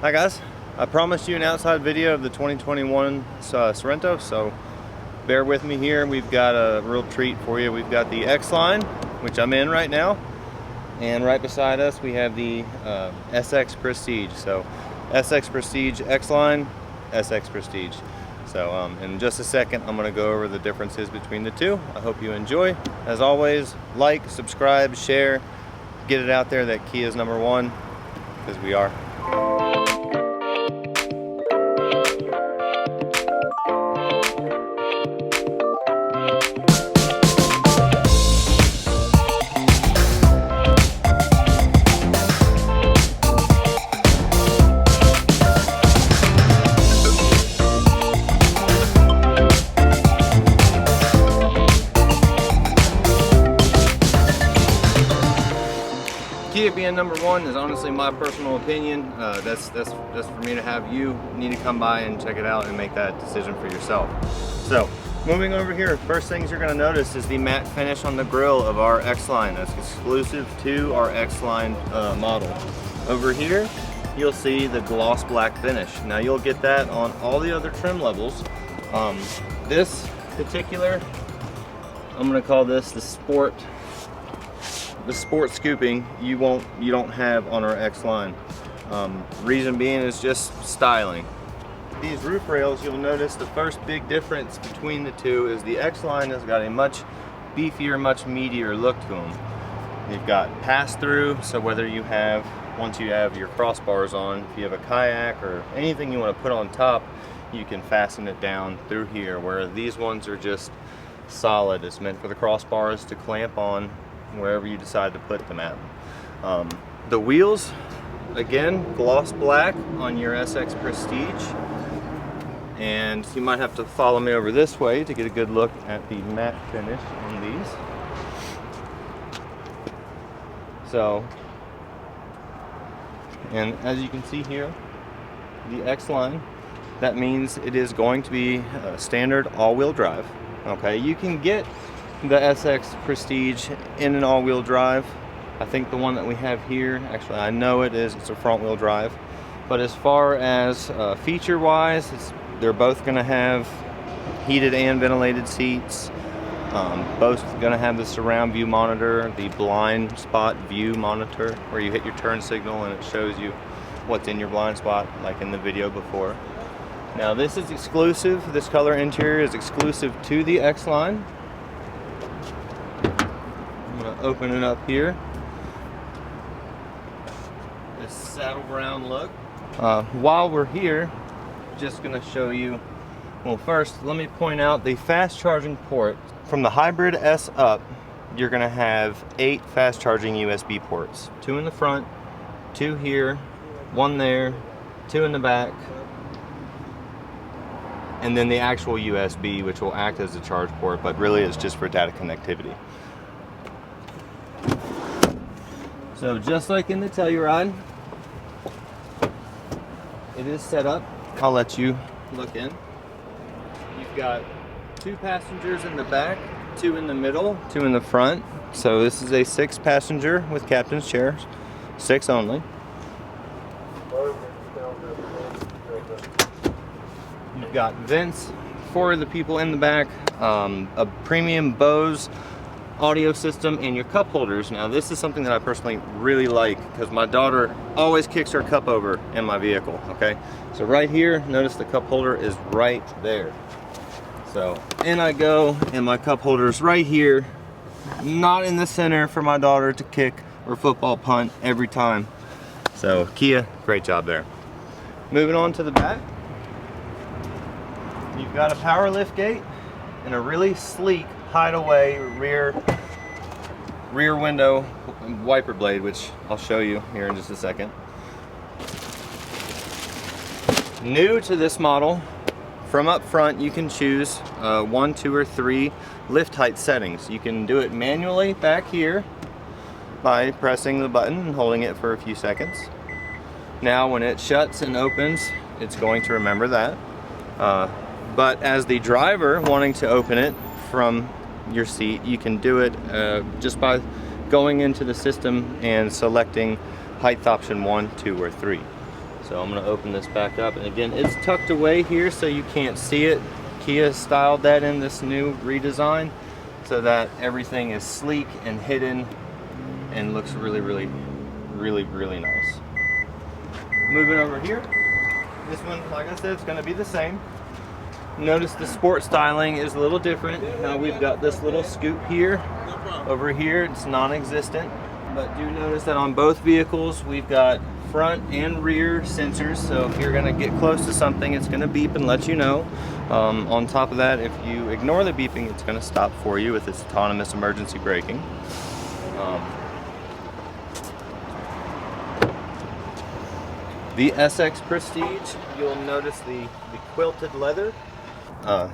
Hi guys, I promised you an outside video of the 2021 Sorento, so bear with me here. We've got a real treat for you. We've got the X line, which I'm in right now, and right beside us we have the SX Prestige. So SX Prestige, X line, SX Prestige. So in just a second I'm going to go over the differences between the two. I hope you enjoy. As always, like, subscribe, share, get it out there that Kia is #1, because we are. Kia being #1 is honestly my personal opinion. That's for me to have. You need to come by and check it out and make that decision for yourself. So moving over here, first things you're going to notice is the matte finish on the grille of our X line. That's exclusive to our X line model. Over here you'll see the gloss black finish. Now you'll get that on all the other trim levels. This particular, I'm going to call this the sport scooping, you don't have on our X line. Reason being is just styling. These roof rails, you'll notice the first big difference between the two is the X line has got a much beefier, much meatier look to them. You've got pass-through, so whether you have, once you have your crossbars on, if you have a kayak or anything you want to put on top, you can fasten it down through here, where these ones are just solid. It's meant for the crossbars to clamp on wherever you decide to put them at. The wheels, again, gloss black on your SX Prestige, and you might have to follow me over this way to get a good look at the matte finish on these. So, and as you can see here, the X line, that means it is going to be standard all-wheel drive. Okay, you can get the SX Prestige in an all-wheel drive. I think the one that we have here, actually I know it's a front-wheel drive, but as far as feature-wise, they're both going to have heated and ventilated seats. Both going to have the surround view monitor, the blind spot view monitor, where you hit your turn signal and it shows you what's in your blind spot, like in the video before. Now this is exclusive, this color interior is exclusive to the X line. I'm going to open it up here. This saddle brown look. While we're here, just going to show you, well, first let me point out the fast charging port. From the Hybrid S up, you're going to have 8 fast charging USB ports. 2 in the front, 2 here, 1 there, 2 in the back, and then the actual USB, which will act as a charge port, but really it's just for data connectivity. So just like in the Telluride, it is set up. I'll let you look in. You've got 2 passengers in the back, 2 in the middle, 2 in the front. So this is a 6 passenger with captain's chairs, 6 only. You've got vents for the people in the back, a premium Bose audio system, and your cup holders. Now this is something that I personally really like, because my daughter always kicks her cup over in my vehicle. Okay, so right here, notice the cup holder is right there. So in I go, and my cup holder's right here, not in the center for my daughter to kick or football punt every time. So Kia, great job there. Moving on to the back, you've got a power lift gate and a really sleek hideaway rear window wiper blade, which I'll show you here in just a second. New to this model, from up front you can choose 1, 2, or 3 lift height settings. You can do it manually back here by pressing the button and holding it for a few seconds. Now when it shuts and opens, it's going to remember that. But as the driver wanting to open it from your seat, you can do it just by going into the system and selecting height option 1, 2, or 3. So I'm going to open this back up, and again, it's tucked away here so you can't see it. Kia styled that in this new redesign so that everything is sleek and hidden and looks really nice. Moving over here, this one, like I said, it's going to be the same. Notice the sport styling is a little different. Now we've got this little scoop here. Over here, it's non-existent, but do notice that on both vehicles we've got front and rear sensors, so if you're going to get close to something, it's going to beep and let you know. On top of that, if you ignore the beeping, it's going to stop for you with its autonomous emergency braking. The SX Prestige, you'll notice the quilted leather.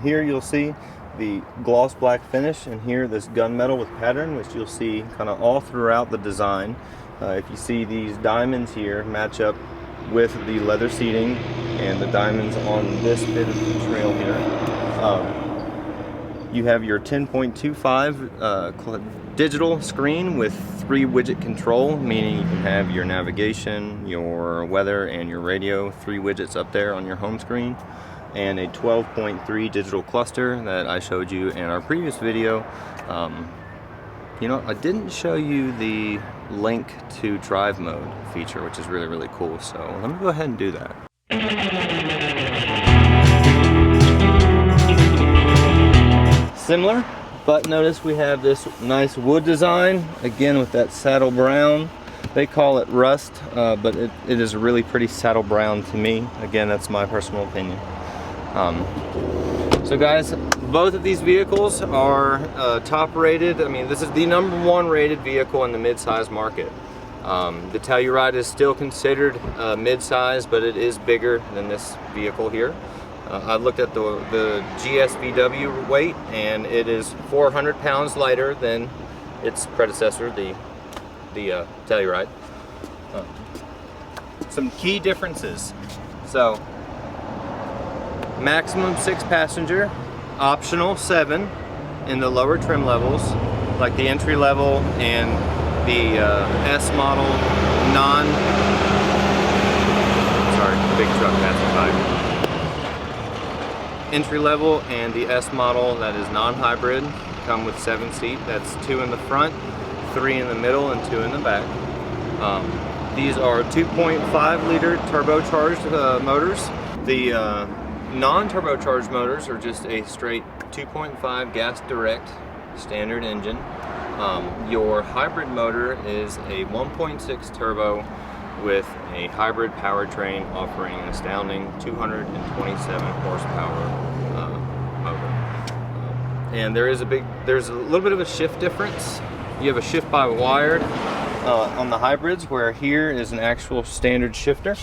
Here you'll see the gloss black finish, and here this gunmetal with pattern, which you'll see kind of all throughout the design. If you see these diamonds here match up with the leather seating and the diamonds on this bit of the trail here. You have your 10.25 digital screen with 3 widget control, meaning you can have your navigation, your weather, and your radio, 3 widgets up there on your home screen, and a 12.3 digital cluster that I showed you in our previous video. You know, I didn't show you the link to drive mode feature, which is really cool, so let me go ahead and do that. Similar, but notice we have this nice wood design, again with that saddle brown. They call it rust, but it is a really pretty saddle brown to me. Again, that's my personal opinion. So guys, both of these vehicles are top rated. I mean, this is the #1 rated vehicle in the mid-size market. The Telluride is still considered mid-size, but it is bigger than this vehicle here. I looked at the GSVW weight, and it is 400 pounds lighter than its predecessor, the Telluride. Some key differences. So, maximum 6 passenger, optional 7 in the lower trim levels, like the entry level and the S model big truck passing by. Entry level and the S model that is non-hybrid come with 7-seat. That's 2 in the front, 3 in the middle, and 2 in the back. These are 2.5 liter turbocharged motors. The non-turbocharged motors are just a straight 2.5 gas direct standard engine. Your hybrid motor is a 1.6 turbo with a hybrid powertrain offering an astounding 227 horsepower motor. And there's a little bit of a shift difference. You have a shift by wire on the hybrids, where here is an actual standard shifter.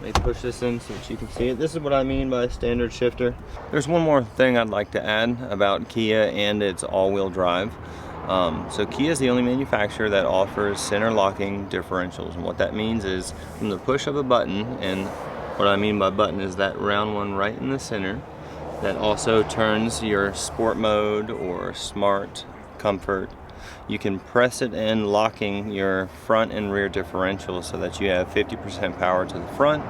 Let me push this in so that you can see it. This is what I mean by a standard shifter. There's one more thing I'd like to add about Kia and its all-wheel drive. So Kia is the only manufacturer that offers center locking differentials, and what that means is from the push of a button, and what I mean by button is that round one right in the center that also turns your sport mode or smart, comfort. You can press it in, locking your front and rear differentials so that you have 50% power to the front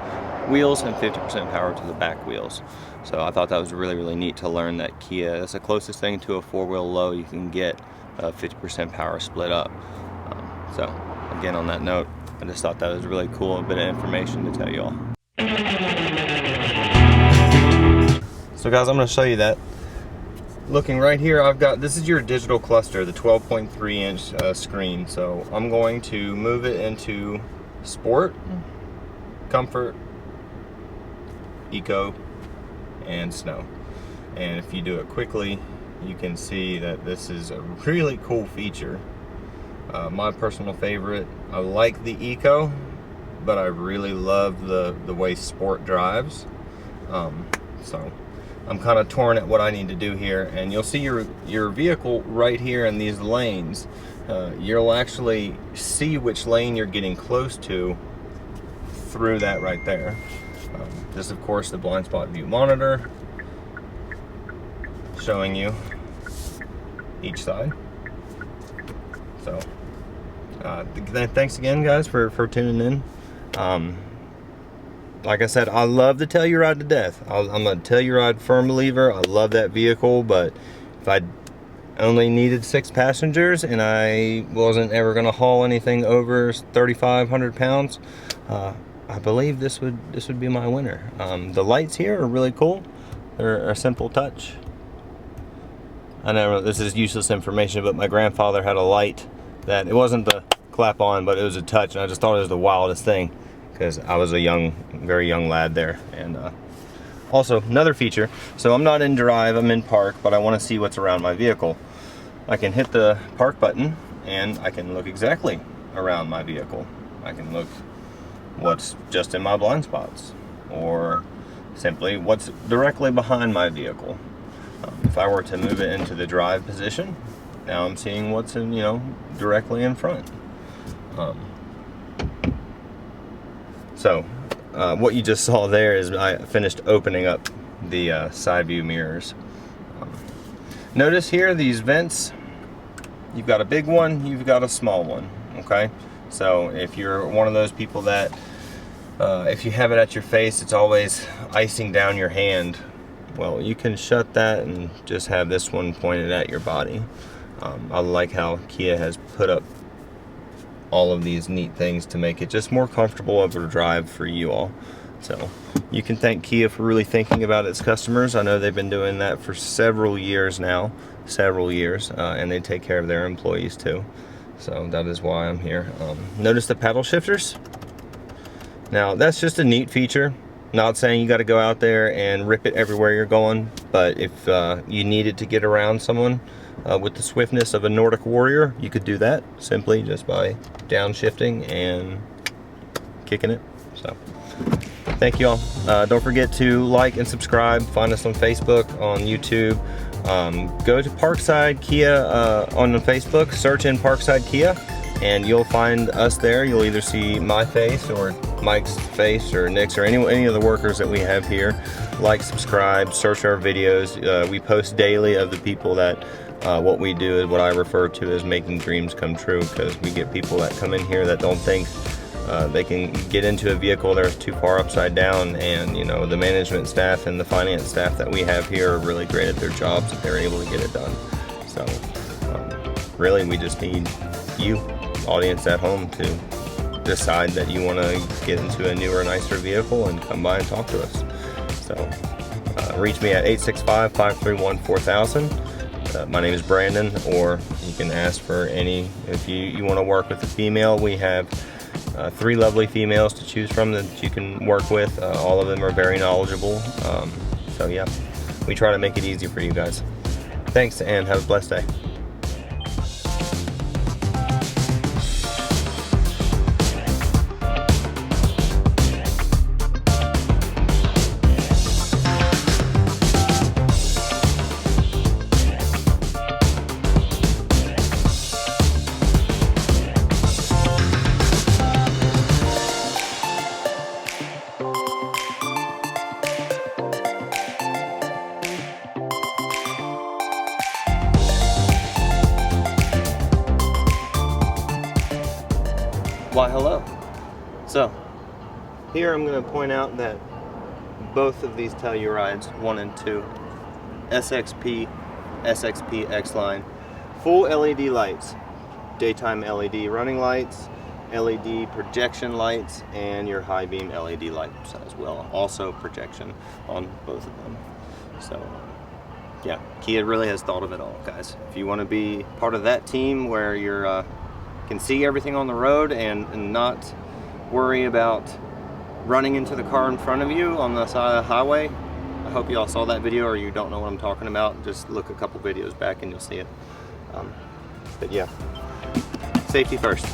wheels and 50% power to the back wheels. So I thought that was really neat to learn that Kia is the closest thing to a 4-wheel low you can get 50% power split up. So again, on that note, I just thought that was really cool, a bit of information to tell you all. So guys, I'm going to show you that. Looking right here, I've got, this is your digital cluster, the 12.3 inch screen. So I'm going to move it into sport, comfort, eco, and snow. And if you do it quickly, you can see that this is a really cool feature. My personal favorite, I like the eco, but I really love the way sport drives. So I'm kind of torn at what I need to do here, and you'll see your vehicle right here in these lanes. You'll actually see which lane you're getting close to through that right there. This, of course, the blind spot view monitor showing you each side. So thanks again, guys, for tuning in. like I said, I love the Telluride to death. I'm a Telluride firm believer. I love that vehicle, but if I only needed 6 passengers and I wasn't ever going to haul anything over 3,500 pounds, I believe this would be my winner. The lights here are really cool. They're a simple touch. I know this is useless information, but my grandfather had a light that, it wasn't the clap on, but it was a touch, and I just thought it was the wildest thing because I was a very young lad there. And also, another feature, so I'm not in drive, I'm in park, but I want to see what's around my vehicle. I can hit the park button and I can look exactly around my vehicle. I can look what's just in my blind spots, or simply what's directly behind my vehicle. If I were to move it into the drive position, now I'm seeing what's in, directly in front. What you just saw there is I finished opening up the side view mirrors. Notice here these vents, you've got a big one, you've got a small one, okay? So if you're one of those people that, if you have it at your face, it's always icing down your hand, well, you can shut that and just have this one pointed at your body. I like how Kia has put up all of these neat things to make it just more comfortable of a drive for you all. So you can thank Kia for really thinking about its customers. I know they've been doing that for several years now, and they take care of their employees too. So that is why I'm here. Notice the paddle shifters. Now that's just a neat feature. Not saying you got to go out there and rip it everywhere you're going, but if you needed to get around someone with the swiftness of a Nordic warrior, you could do that simply just by downshifting and kicking it. So thank you all. Don't forget to like and subscribe. Find us on Facebook, on YouTube. Go to Parkside Kia on Facebook, search in Parkside Kia, and you'll find us there. You'll either see my face or Mike's face or Nick's or any of the workers that we have here. Like, subscribe, search our videos. We post daily of the people that what we do is what I refer to as making dreams come true, because we get people that come in here that don't think they can get into a vehicle that's too far upside down, and the management staff and the finance staff that we have here are really great at their jobs, that they're able to get it done. So really we just need you, audience at home, to decide that you want to get into a newer, nicer vehicle and come by and talk to us. So reach me at 865-531-4000. My name is Brandon, or you can ask for any, if you want to work with a female, we have 3 lovely females to choose from that you can work with. All of them are very knowledgeable. So yeah, we try to make it easy for you guys. Thanks, and have a blessed day. Why, hello. So here I'm going to point out that both of these Tellurides, 1 and 2, SXP X line, full LED lights, daytime LED running lights, LED projection lights, and your high beam LED lights as well, also projection on both of them. So yeah, Kia really has thought of it all, guys. If you want to be part of that team where you're can see everything on the road and not worry about running into the car in front of you on the side of the highway, I hope you all saw that video, or you don't know what I'm talking about, just look a couple videos back and you'll see it. But yeah, safety first.